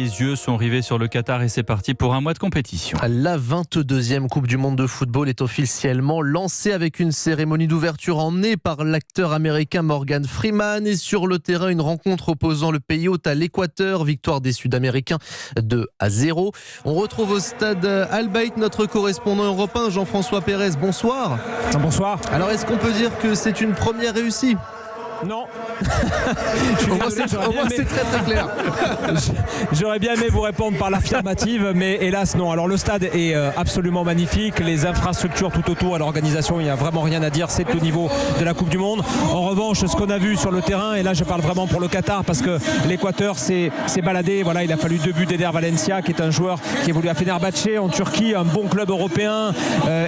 les yeux sont rivés sur le Qatar et c'est parti pour un mois de compétition. La 22e Coupe du Monde de football est officiellement lancée avec une cérémonie d'ouverture emmenée par l'acteur américain Morgan Freeman. Et sur le terrain, une rencontre opposant le pays hôte à l'Équateur. Victoire des Sud-Américains 2-0. On retrouve au stade Al Bayt notre correspondant européen Jean-François Pérez. Bonsoir. Bonsoir. Alors est-ce qu'on peut dire que c'est une première réussie ? Non. Au moins c'est très clair. J'aurais bien aimé vous répondre par l'affirmative, mais hélas non. Alors le stade est absolument magnifique, les infrastructures tout autour et l'organisation, il n'y a vraiment rien à dire, c'est au niveau de la Coupe du Monde. En revanche, ce qu'on a vu sur le terrain, et là je parle vraiment pour le Qatar, parce que l'Équateur s'est baladé, voilà, il a fallu 2 buts d'Eder Valencia, qui est un joueur qui évolue à Fenerbahçe en Turquie, un bon club européen,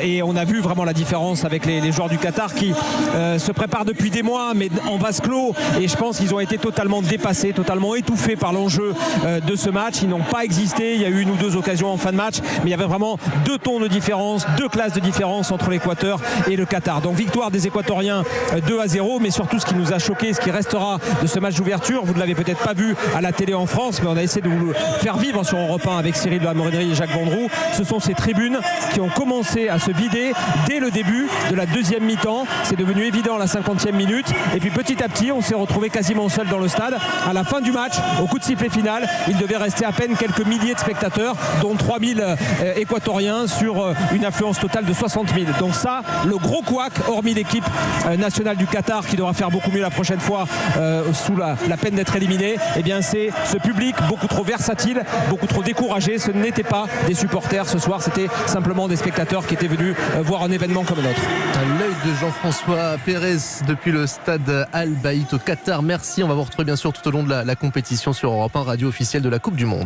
et on a vu vraiment la différence avec les joueurs du Qatar qui se préparent depuis des mois, mais en vase clos, et je pense qu'ils ont été totalement dépassés, totalement étouffés par l'enjeu de ce match. Ils n'ont pas existé, il y a eu une ou deux occasions en fin de match, mais il y avait vraiment 2 tons de différence, 2 classes de différence entre l'Équateur et le Qatar. Donc victoire des Équatoriens 2-0, mais surtout ce qui nous a choqué, ce qui restera de ce match d'ouverture, vous ne l'avez peut-être pas vu à la télé en France, mais on a essayé de vous le faire vivre sur Europe 1 avec Cyril de la Morinerie et Jacques Vendroux. Ce sont ces tribunes qui ont commencé à se vider dès le début de la deuxième mi-temps. C'est devenu évident à la 50e minute, et puis petit à petit on s'est retrouvé quasiment seul dans le stade. À la fin du match, au coup de sifflet final, il devait rester à peine quelques milliers de spectateurs, dont 3000 équatoriens sur une affluence totale de 60 000. Donc ça, le gros couac, hormis l'équipe nationale du Qatar qui devra faire beaucoup mieux la prochaine fois sous la peine d'être éliminé, eh bien c'est ce public beaucoup trop versatile, beaucoup trop découragé. Ce n'était pas des supporters ce soir, c'était simplement des spectateurs qui étaient venus voir un événement comme le nôtre. À l'œil de Jean-François Pérez depuis le stade Al Bayt au Qatar. Merci, on va vous retrouver bien sûr tout au long de la compétition sur Europe 1, radio officielle de la Coupe du Monde.